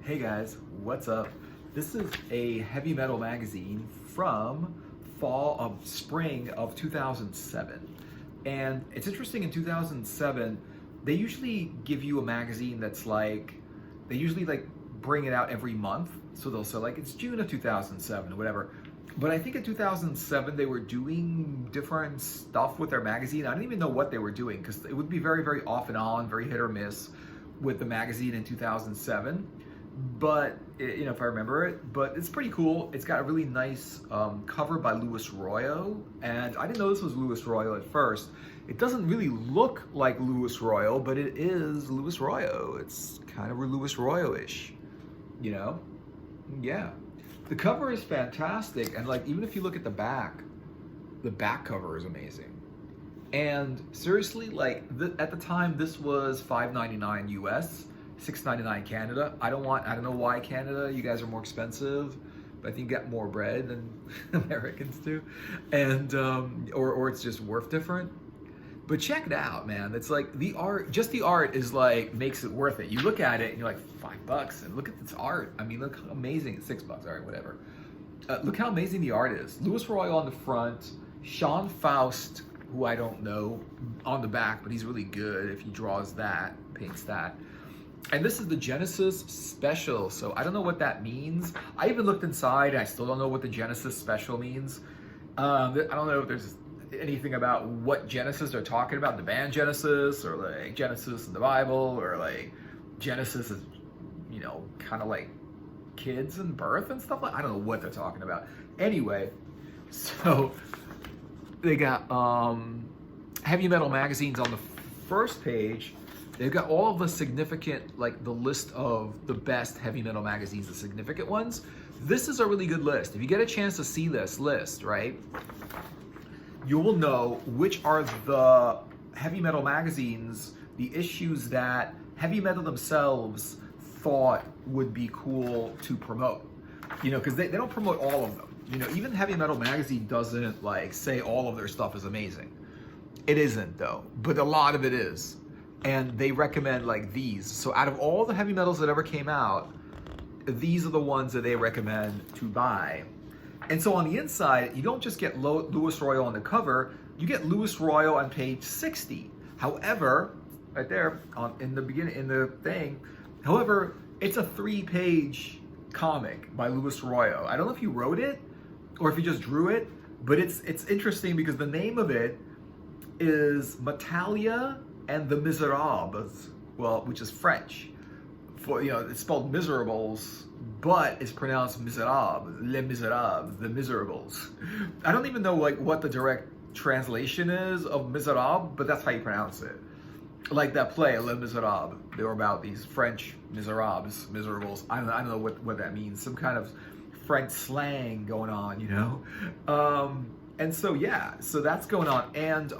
Hey guys, what's up? This is a heavy metal magazine from spring of 2007. And it's interesting, in 2007, they usually give you a magazine that's like, they usually like bring it out every month. So they'll say like, it's June of 2007 or whatever. But I think in 2007, they were doing different stuff with their magazine. I don't even know what they were doing because it would be very, very off and on, very hit or miss with the magazine in 2007. But if I remember it, but it's pretty cool. It's got a really nice cover by Louis Royo, and I didn't know this was Louis Royo at first. It doesn't really look like Louis Royo, but it is Louis Royo. It's kind of Louis Royo-ish, you know? Yeah. The cover is fantastic, and like even if you look at the back cover is amazing. And seriously, like at the time, this was $5.99 US. $6.99 Canada. I don't know why Canada. You guys are more expensive, but I think you get more bread than Americans do, and or it's just worth different. But check it out, man. It's like the art. Just the art is like makes it worth it. You look at it and you're like $5, and look at this art. I mean, look how amazing. It's $6. All right, whatever. Look how amazing the art is. Louis Royo on the front, Sean Faust, who I don't know, on the back, but he's really good if he draws that, paints that. And this is the Genesis Special, so I don't know what that means. I even looked inside, and I still don't know what the Genesis Special means. I don't know if there's anything about what Genesis they're talking about, the band Genesis, or like Genesis in the Bible, or like Genesis is, kind of like kids and birth and stuff like. I don't know what they're talking about. Anyway, so they got heavy metal magazines on the first page. They've got all of the significant, like the list of the best heavy metal magazines, the significant ones. This is a really good list. If you get a chance to see this list, right, you will know which are the heavy metal magazines, the issues that heavy metal themselves thought would be cool to promote. Because they don't promote all of them. Even Heavy Metal Magazine doesn't like say all of their stuff is amazing. It isn't though, but a lot of it is. And they recommend like these. So out of all the heavy metals that ever came out, these are the ones that they recommend to buy. And so on the inside, you don't just get Louis Royo on the cover, you get Louis Royo on page 60. However, right there in the beginning, in the thing, however, it's a 3-page comic by Louis Royo. I don't know if he wrote it or if he just drew it, but it's interesting because the name of it is Matalia and the Miserables, which is French. It's spelled miserables, but it's pronounced miserables, les miserables, the miserables. I don't even know what the direct translation is of misérable, but that's how you pronounce it. Like that play, Les Miserables. They were about these French miserables. I don't know what that means. Some kind of French slang going on, And so yeah, so that's going on, and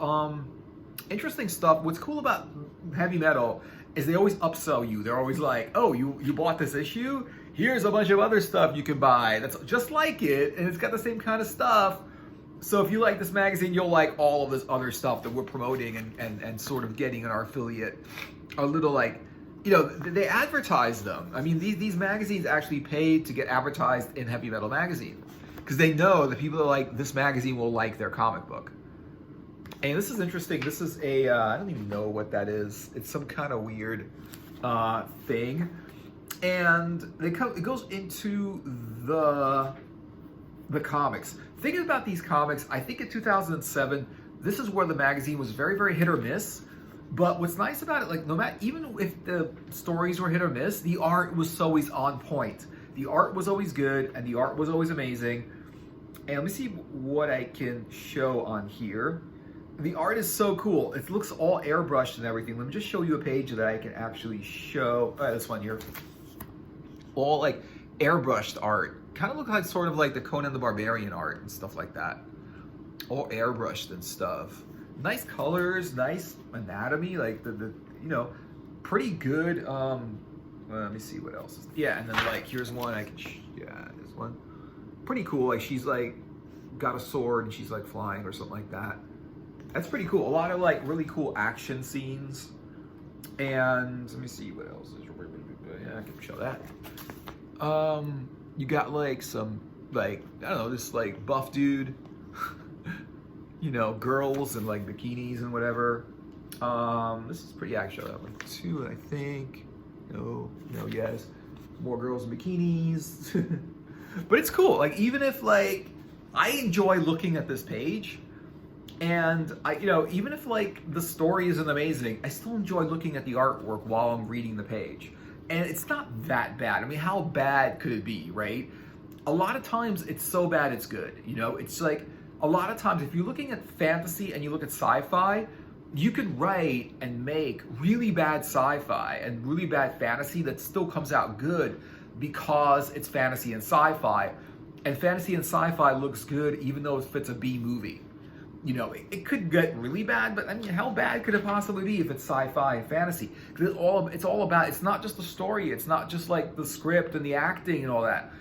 interesting stuff. What's cool about heavy metal is they always upsell you. They're always like, oh, you bought this issue? Here's a bunch of other stuff you can buy that's just like it, and it's got the same kind of stuff. So if you like this magazine, you'll like all of this other stuff that we're promoting and sort of getting in our affiliate. A little like, they advertise them. I mean, these magazines actually pay to get advertised in Heavy Metal Magazine because they know that people that like this magazine will like their comic book. And this is interesting. This is I don't even know what that is. It's some kind of weird thing. And it goes into the comics. Thinking about these comics, I think in 2007, this is where the magazine was very, very hit or miss. But what's nice about it, like no matter, even if the stories were hit or miss, the art was always on point. The art was always good, and the art was always amazing. And let me see what I can show on here. The art is so cool. It looks all airbrushed and everything. Let me just show you a page that I can actually show. This one here. All like airbrushed art. Kind of look like sort of like the Conan the Barbarian art and stuff like that. All airbrushed and stuff. Nice colors, nice anatomy, like the pretty good. Let me see what else is. Yeah, and then like here's one I can. This one. Pretty cool. Like she's like got a sword and she's like flying or something like that. That's pretty cool. A lot of like really cool action scenes. And let me see what else is. Yeah, I can show that. You got like some, like, I don't know, this like buff dude, you know, girls in like bikinis and whatever. This is pretty actually. I have like two, I think. No, yes. More girls in bikinis. But it's cool. Like, even if like, I enjoy looking at this page, and even if like the story isn't amazing, I still enjoy looking at the artwork while I'm reading the page. And it's not that bad. I mean, how bad could it be, right? A lot of times it's so bad it's good. It's like a lot of times if you're looking at fantasy and you look at sci-fi, you could write and make really bad sci-fi and really bad fantasy that still comes out good because it's fantasy and sci-fi. And fantasy and sci-fi looks good even though it's a B movie. It could get really bad, but I mean, how bad could it possibly be if it's sci-fi and fantasy? Because it's all about, it's not just the story, it's not just like the script and the acting and all that.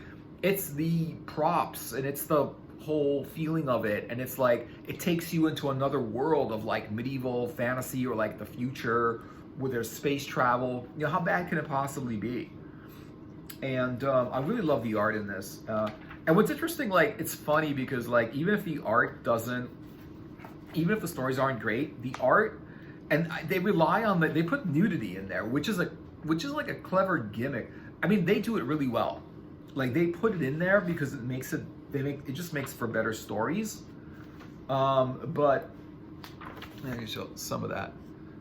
It's the props and it's the whole feeling of it, and it's like, it takes you into another world of like medieval fantasy or like the future where there's space travel. How bad can it possibly be? And I really love the art in this. And what's interesting, like, it's funny because like, even if the stories aren't great, the art, and they rely on they put nudity in there, which is like a clever gimmick. I mean, they do it really well. Like, they put it in there because it just makes for better stories. But I can show some of that.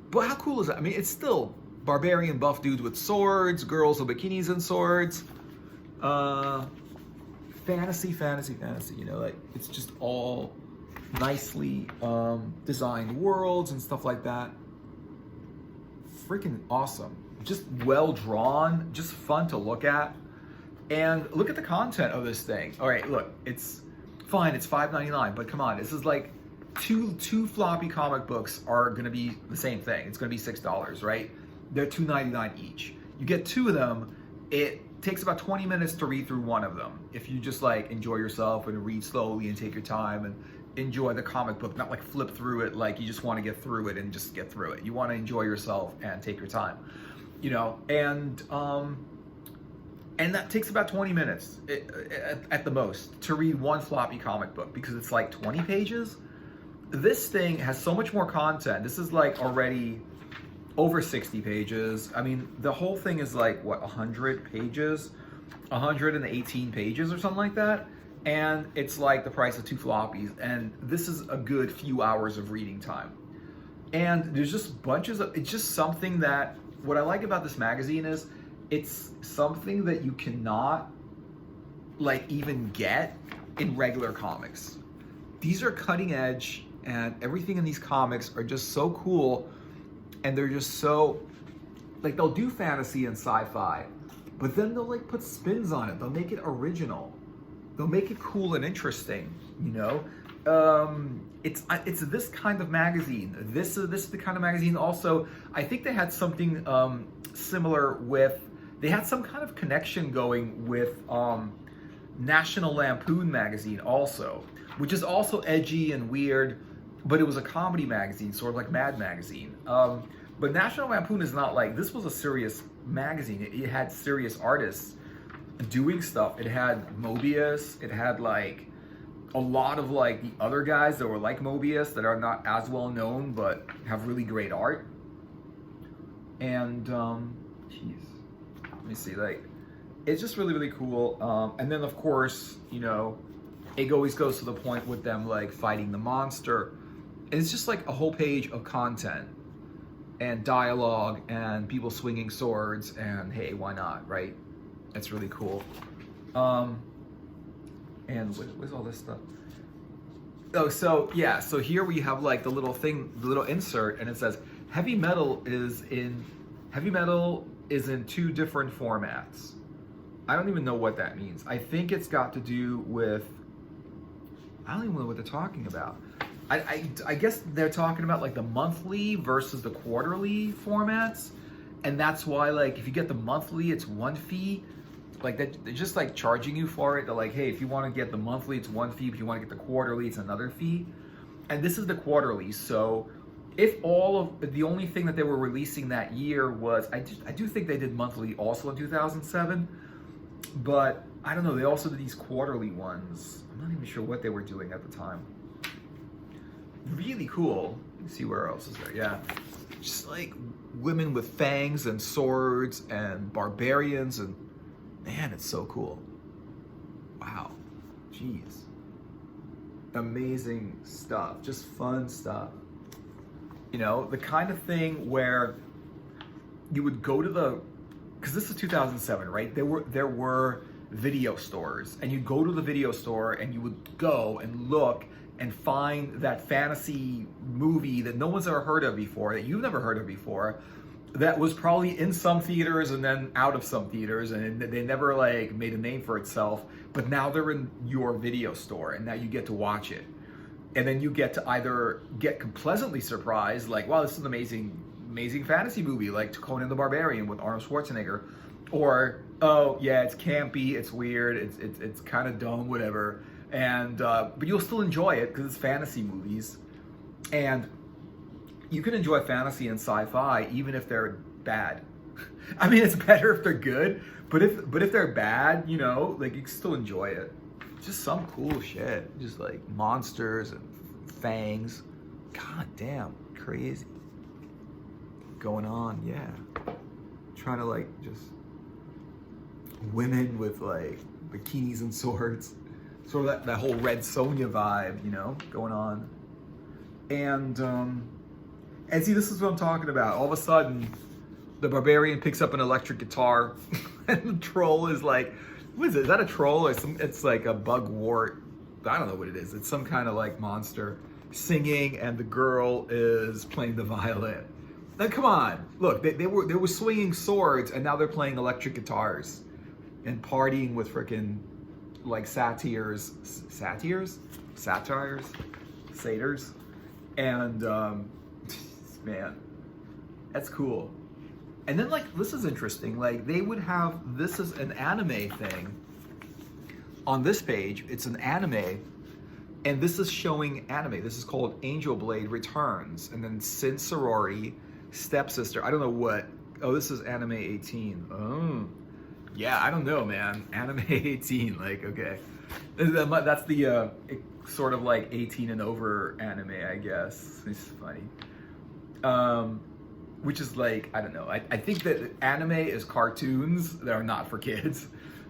But how cool is that? I mean, it's still barbarian buff dudes with swords, girls with bikinis and swords. Fantasy. Like, it's just all nicely designed worlds and stuff like that. Freaking awesome. Just well drawn, just fun to look at. And look at the content of this thing. All right, look, it's fine, it's $5.99, but come on, this is like two floppy comic books are gonna be the same thing. It's gonna be $6, right? They're $2.99 each. You get two of them, it takes about 20 minutes to read through one of them. If you just like enjoy yourself and read slowly and take your time and enjoy the comic book, not like flip through it like you just want to get through it and just get through it. You want to enjoy yourself and take your time, and that takes about 20 minutes at the most to read one floppy comic book because it's like 20 pages. This thing has so much more content. This is like already over 60 pages. I mean, the whole thing is like, what, 100 pages? 118 pages or something like that. And it's like the price of two floppies. And this is a good few hours of reading time. And there's just bunches of, it's just something that, what I like about this magazine is, it's something that you cannot like even get in regular comics. These are cutting edge, and everything in these comics are just so cool, and they're just so, like, they'll do fantasy and sci-fi, but then they'll like put spins on it. They'll make it original. They'll make it cool and interesting, It's this kind of magazine. This is the kind of magazine. Also, I think they had something similar with, they had some kind of connection going with National Lampoon magazine also, which is also edgy and weird, but it was a comedy magazine, sort of like Mad Magazine. But National Lampoon is not like, this was a serious magazine. It had serious artists doing stuff. It had Mobius. It had like a lot of like the other guys that were like Mobius that are not as well known but have really great art. And jeez, let me see, like, it's just really, really cool. And then of course, it always goes to the point with them like fighting the monster. And it's just like a whole page of content and dialogue and people swinging swords, and hey, why not, right? That's really cool. And what's all this stuff? Oh, so yeah, so here we have like the little thing, the little insert, and it says heavy metal is in two different formats. I don't even know what that means. I think it's got to do with, I don't even know what they're talking about. I guess they're talking about like the monthly versus the quarterly formats, and that's why like if you get the monthly, it's one fee. Like they're just like charging you for it. They're like, hey, if you want to get the monthly, it's one fee. If you want to get the quarterly, it's another fee. And this is the quarterly. So if the only thing that they were releasing that year was, I do think they did monthly also in 2007. But I don't know, they also did these quarterly ones. I'm not even sure what they were doing at the time. Really cool. Let me see where else is there. Yeah. Just like women with fangs and swords and barbarians, and man, it's so cool. Wow. Jeez. Amazing stuff. Just fun stuff. You know, the kind of thing where you would go to the, because this is 2007, right? There were video stores, and you'd go to the video store and you would go and look and find that fantasy movie that no one's ever heard of before, that you've never heard of before, that was probably in some theaters and then out of some theaters, and they never like made a name for itself, but now they're in your video store and now you get to watch it. And then you get to either get pleasantly surprised, like, wow, this is an amazing fantasy movie, like Conan the Barbarian with Arnold Schwarzenegger, or, oh yeah, it's campy, it's weird, it's kind of dumb, whatever, and but you'll still enjoy it because it's fantasy movies, and you can enjoy fantasy and sci-fi even if they're bad. I mean, it's better if they're good, but if they're bad, you know, like you can still enjoy it. Just some cool shit, just like monsters and fangs. God damn, crazy going on. Yeah, trying to like just women with like bikinis and swords, sort of that whole Red Sonja vibe, you know, going on. And see, this is what I'm talking about. All of a sudden, the barbarian picks up an electric guitar, and the troll is like, what is it? Is that a troll or it's like a bugwort? I don't know what it is. It's some kind of like monster singing, and the girl is playing the violin. Now, come on, look, they were swinging swords, and now they're playing electric guitars and partying with freaking like satyrs, satyrs, and man, that's cool. And then, like, this is interesting. Like, they would have, this is an anime thing. On this page, it's an anime, and this is showing anime. This is called Angel Blade Returns, and then Sin Sorority, Stepsister. I don't know what. Oh, this is anime 18. Oh, yeah, I don't know, man. Anime 18, like, okay. That's the sort of like 18 and over anime, I guess. It's funny. Which is like, I don't know. I think that anime is cartoons that are not for kids.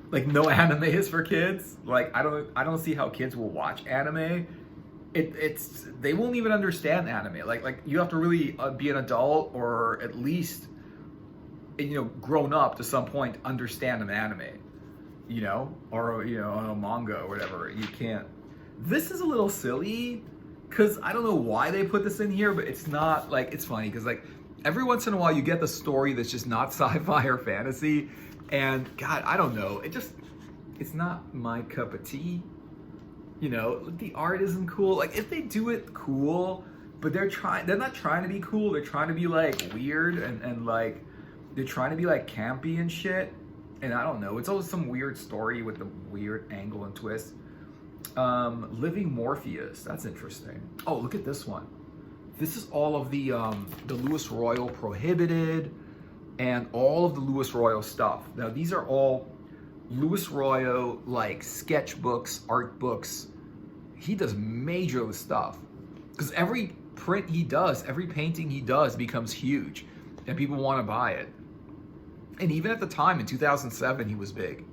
Like, no anime is for kids. Like, I don't see how kids will watch anime. They won't even understand anime. Like you have to really be an adult, or at least, you know, grown up to some point, understand an anime, you know, or, you know, a manga or whatever. You can't. This is a little silly because I don't know why they put this in here, but it's not like, it's funny because like every once in a while you get the story that's just not sci-fi or fantasy, and God, I don't know, it's not my cup of tea. You know, the art isn't cool. Like, if they do it cool, but they're not trying to be cool, they're trying to be like weird and like they're trying to be like campy and shit. And I don't know, it's always some weird story with a weird angle and twist. Living Morpheus, that's interesting. Oh, look at this one. This is all of the Louis Royal Prohibited and all of the Louis Royal stuff. Now, these are all Louis Royal, like, sketchbooks, art books. He does major stuff. Because every print he does, every painting he does becomes huge. And people want to buy it. And even at the time, in 2007, he was big.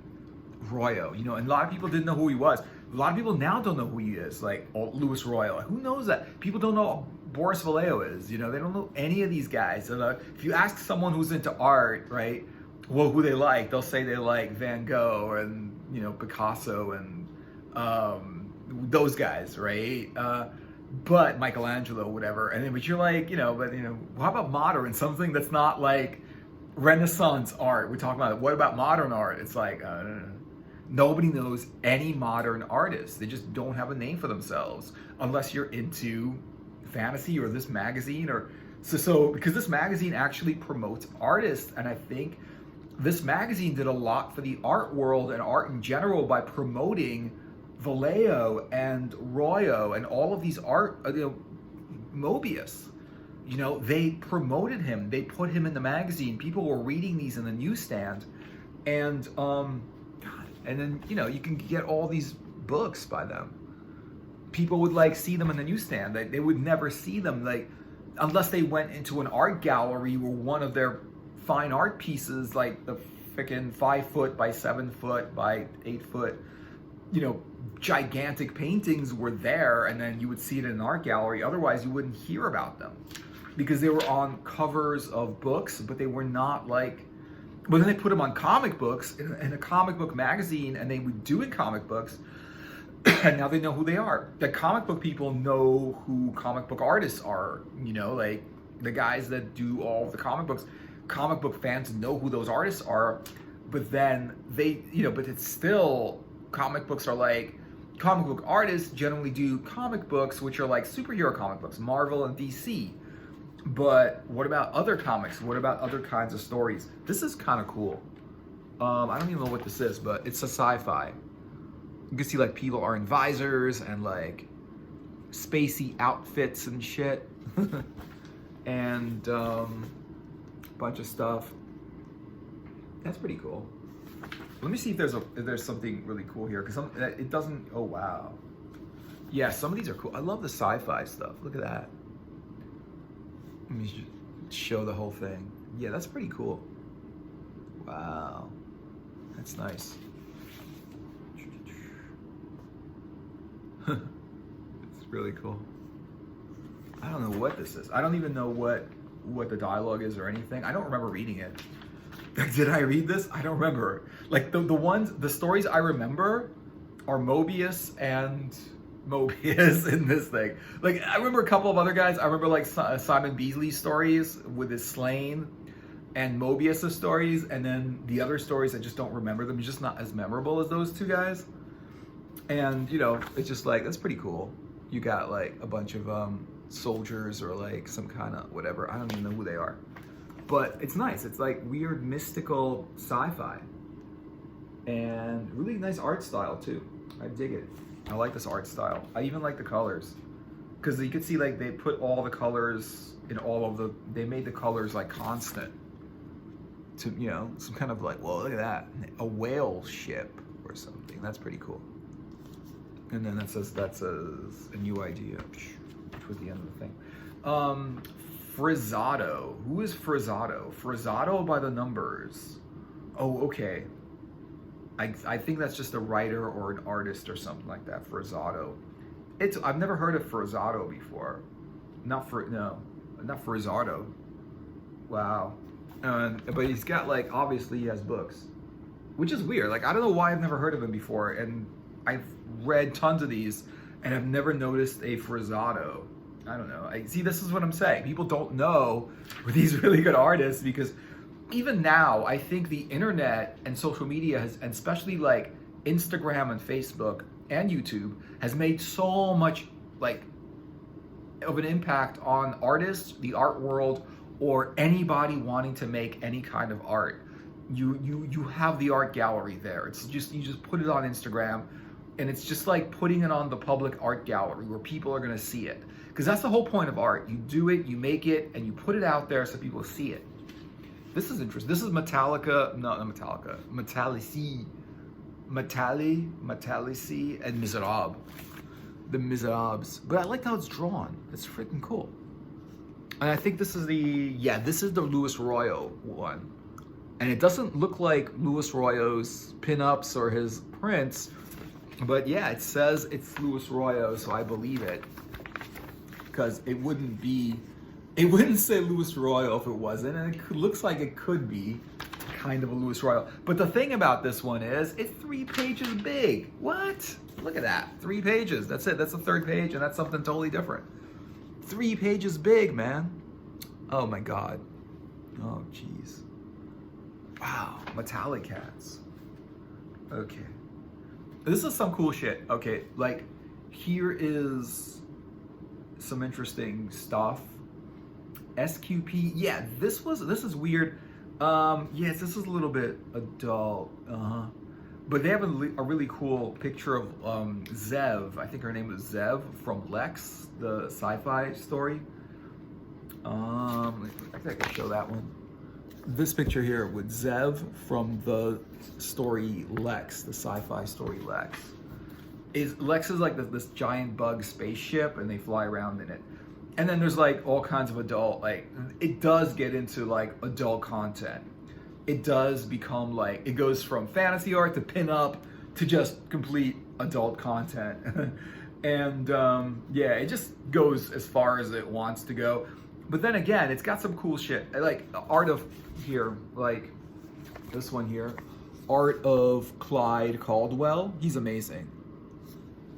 Royal, you know, and a lot of people didn't know who he was. A lot of people now don't know who he is, like Louis Royal. Who knows that? People don't know who Boris Vallejo is, you know, they don't know any of these guys. And if you ask someone who's into art, right, well, who they like, they'll say they like Van Gogh and, you know, Picasso and those guys, right? But Michelangelo, whatever. And then, but you're like, you know, but, you know, how about modern? Something that's not like Renaissance art. We're talking about, what about modern art? It's like, nobody knows any modern artists. They just don't have a name for themselves unless you're into fantasy or this magazine, or so because this magazine actually promotes artists, and I think this magazine did a lot for the art world and art in general by promoting Vallejo and Royo and all of these art, you know, Mobius. You know, they promoted him. They put him in the magazine. People were reading these in the newsstand, and God, And then, you know, you can get all these books by them. People would like see them in the newsstand. They would never see them like unless they went into an art gallery where one of their fine art pieces, like the freaking 5 foot by 7 foot by 8 foot, you know, gigantic paintings were there, and then you would see it in an art gallery. Otherwise, you wouldn't hear about them because they were on covers of books, but they were not like. But then they put them on comic books in a comic book magazine, and they would do in comic books. And now they know who they are. The comic book people know who comic book artists are. You know, like the guys that do all of the comic books. Comic book fans know who those artists are, but then they, you know, but it's still, comic books are like, comic book artists generally do comic books, which are like superhero comic books, Marvel and DC. But what about other comics? What about other kinds of stories? This is kind of cool. I don't even know what this is, but it's a sci-fi. You can see like people are in visors and like spacey outfits and shit. And bunch of stuff. That's pretty cool. Let me see if there's something really cool here, because it doesn't. Oh wow, yeah, some of these are cool. I love the sci-fi stuff. Look at that. Let me show the whole thing. Yeah, that's pretty cool. Wow, that's nice. It's really cool. I don't know what this is. I don't even know what the dialogue is or anything. I don't remember reading it. Did I read this? I don't remember. Like the stories I remember are Mobius and Mobius in this thing. Like I remember a couple of other guys. I remember like Simon Beasley's stories with his Slain, and Mobius's stories, and then the other stories I just don't remember them. It's just not as memorable as those two guys. And you know, it's just like, that's pretty cool. You got like a bunch of soldiers or like some kind of whatever. I don't even know who they are, but it's nice. It's like weird mystical sci-fi and really nice art style too. I dig it. I like this art style. I even like the colors, because you could see like they put all the colors in all of they made the colors like constant to, you know, some kind of like, whoa, look at that, a whale ship or something. That's pretty cool. And then that says a new idea, which was the end of the thing. Frizzado. Who is Frizzado? Frizzado by the Numbers. Oh, okay. I think that's just a writer or an artist or something like that. Frizzado. I've never heard of Frizzado before. Not Frizzado. Wow. But he's got like, obviously he has books, which is weird. Like I don't know why I've never heard of him before, and I've read tons of these and I've never noticed a Frizzado. I don't know. See, this is what I'm saying. People don't know these really good artists, because even now, I think the internet and social media has, and especially like Instagram and Facebook and YouTube, has made so much like of an impact on artists, the art world, or anybody wanting to make any kind of art. You have the art gallery there. It's just, you just put it on Instagram, and it's just like putting it on the public art gallery where people are gonna see it. Because that's the whole point of art. You do it, you make it, and you put it out there so people see it. This is interesting. This is Metallica, no, not Metallica, Metallici, and Miserables. The Miserables. But I like how it's drawn. It's freaking cool. And I think this is this is the Louis Royo one. And it doesn't look like Louis Royo's pinups or his prints, but yeah, it says it's Louis Royo, so I believe it. Because it wouldn't say Louis Royo if it wasn't, and it looks like it could be kind of a Louis Royo. But the thing about this one is, it's 3 pages big. What? Look at that, 3 pages. That's it. That's the 3rd page, and that's something totally different. 3 pages big, man. Oh my God. Oh jeez. Wow, Metallic Cats. Okay. This is some cool shit. Okay, like here is some interesting stuff. SQP. Yeah, this is weird. Yes, this is a little bit adult. But they have a really cool picture of Zev. I think her name was Zev from Lex, the sci-fi story. I think I can show that one. this picture here with Zev from the story Lex, the sci-fi story Lex. Lex is like this giant bug spaceship, and they fly around in it. And then there's like all kinds of adult, like it does get into like adult content. It does become like, it goes from fantasy art to pinup to just complete adult content. And yeah, it just goes as far as it wants to go. But then again, it's got some cool shit. Like art of here, like this one here, art of Clyde Caldwell. He's amazing.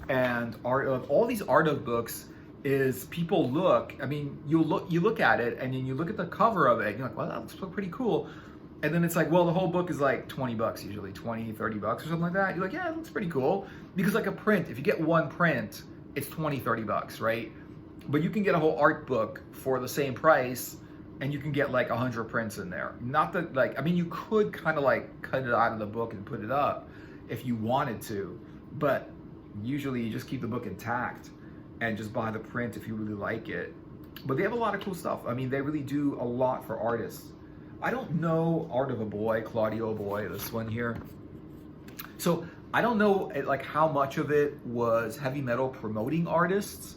And art of all these art of books is people look. I mean, you look at it, and then you look at the cover of it, and you're like, well, that looks pretty cool. And then it's like, well, the whole book is like $20 usually, 20, 30 bucks or something like that. You're like, yeah, it looks pretty cool. Because like a print, if you get one print, it's 20, 30 bucks, right? But you can get a whole art book for the same price, and you can get like 100 prints in there. Not that like, I mean, you could kind of like cut it out of the book and put it up if you wanted to, but usually you just keep the book intact and just buy the print if you really like it. But they have a lot of cool stuff. I mean, they really do a lot for artists. I don't know Art of a Boy, Claudio Boy, this one here. So I don't know like how much of it was heavy metal promoting artists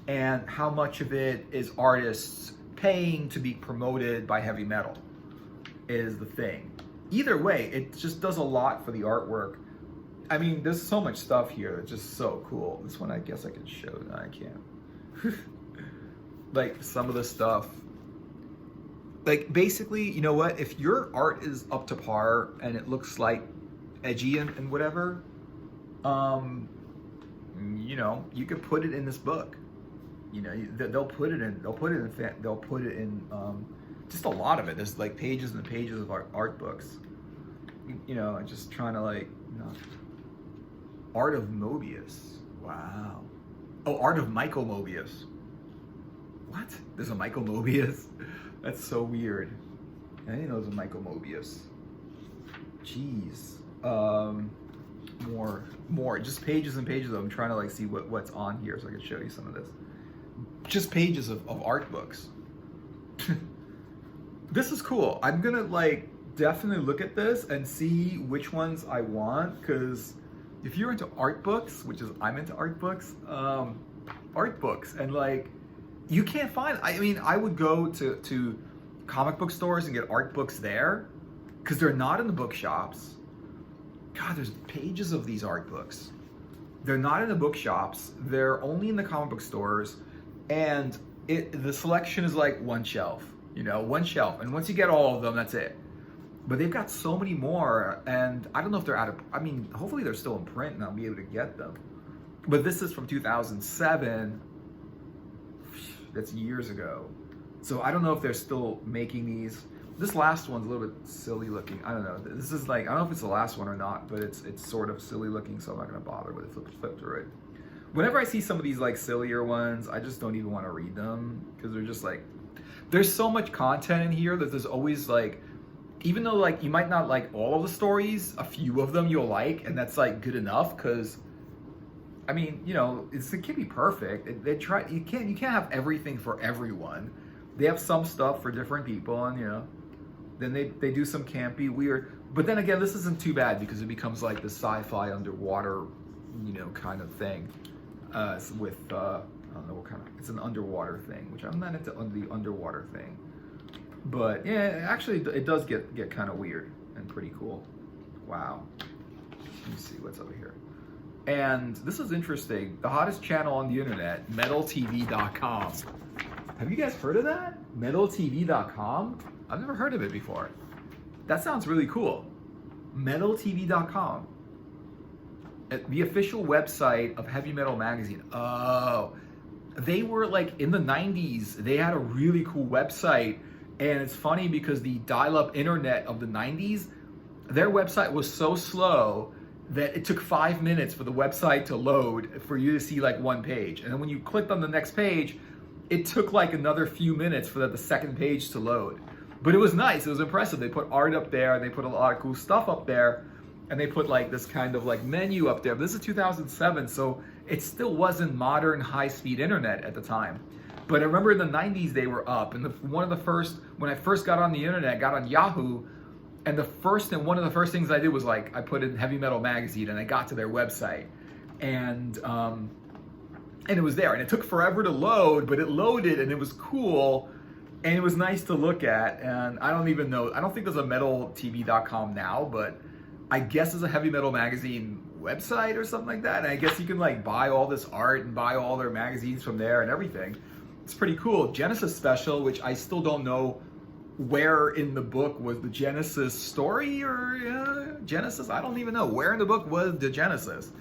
and how much of it is artists paying to be promoted by heavy metal is the thing. Either way, it just does a lot for the artwork. I mean, there's so much stuff here that's just so cool. This one I guess I could show. No, I can't. Like some of the stuff. Like basically, you know what? If your art is up to par and it looks like edgy and whatever, you know, you could put it in this book. You know, they'll put it in just a lot of it. There's like pages and pages of art books. You know, just trying to like, you know, Art of Mobius. Wow. Oh, Art of Michael Mobius. What? There's a Michael Mobius? That's so weird. I didn't know there was a Michael Mobius. Jeez. More. Just pages and pages of them. I'm trying to like see what's on here so I can show you some of this. Just pages of art books. This is cool. I'm gonna like definitely look at this and see which ones I want, because if you're into art books, which is I'm into art books, and like you can't find, I mean, I would go to comic book stores and get art books there because they're not in the bookshops. God, there's pages of these art books. They're not in the bookshops. They're only in the comic book stores, and the selection is like one shelf, you know, one shelf. And once you get all of them, that's it. But they've got so many more, and I don't know if they're out of, I mean, hopefully they're still in print and I'll be able to get them. But this is from 2007. That's years ago. So I don't know if they're still making these. This last one's a little bit silly looking. I don't know. This is like, I don't know if it's the last one or not, but it's sort of silly looking, so I'm not gonna bother with it. Flip through it. Whenever I see some of these like sillier ones, I just don't even want to read them because they're just like, there's so much content in here that there's always like, even though like you might not like all of the stories, a few of them you'll like, and that's like good enough because, I mean, you know, it can't be perfect. They try. You can't have everything for everyone. They have some stuff for different people, and you know, then they do some campy, weird. But then again, this isn't too bad because it becomes like the sci-fi underwater, you know, kind of thing. With I don't know what kind of. It's an underwater thing, which I'm not into the underwater thing. But yeah, actually, it does get kind of weird and pretty cool. Wow. Let me see what's over here. And this is interesting. The hottest channel on the internet, MetalTV.com. Have you guys heard of that? MetalTV.com? I've never heard of it before. That sounds really cool. MetalTV.com. The official website of Heavy Metal Magazine. Oh, they were like in the 90s. They had a really cool website. And it's funny because the dial-up internet of the 90s, their website was so slow that it took 5 minutes for the website to load for you to see like one page. And then when you clicked on the next page, it took like another few minutes for the second page to load. But it was nice, it was impressive. They put art up there, they put a lot of cool stuff up there, and they put like this kind of like menu up there. But this is 2007, so it still wasn't modern high-speed internet at the time. But I remember in the 90s they were up. And one of the first, when I first got on the internet, got on Yahoo, and one of the first things I did was like, I put in Heavy Metal Magazine and I got to their website. And it was there. And it took forever to load, but it loaded and it was cool. And it was nice to look at. And I don't even know, I don't think there's a metaltv.com now, but I guess there's a Heavy Metal Magazine website or something like that. And I guess you can like buy all this art and buy all their magazines from there and everything. It's pretty cool. Genesis Special, which I still don't know where in the book was the Genesis story or Genesis. I don't even know where in the book was the Genesis.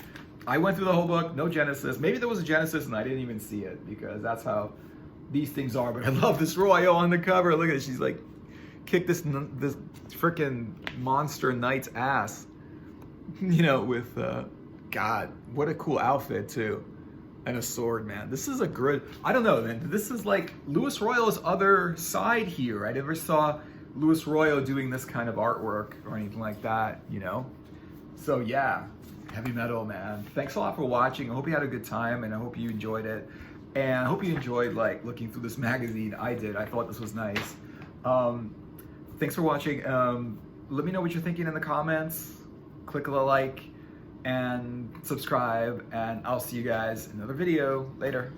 I went through the whole book, no Genesis. Maybe there was a Genesis and I didn't even see it because that's how these things are. But I love this Royal on the cover. Look at it. She's like, kick this freaking monster knight's ass. You know, with, God, what a cool outfit too. And a sword, man. This is a good, I don't know, man. This is like Louis Royal's other side here. I never saw Louis Royal doing this kind of artwork or anything like that, you know? So yeah, heavy metal, man. Thanks a lot for watching. I hope you had a good time and I hope you enjoyed it. And I hope you enjoyed like looking through this magazine. I did. I thought this was nice. Thanks for watching. Let me know what you're thinking in the comments. Click the like and subscribe, and I'll see you guys in another video later.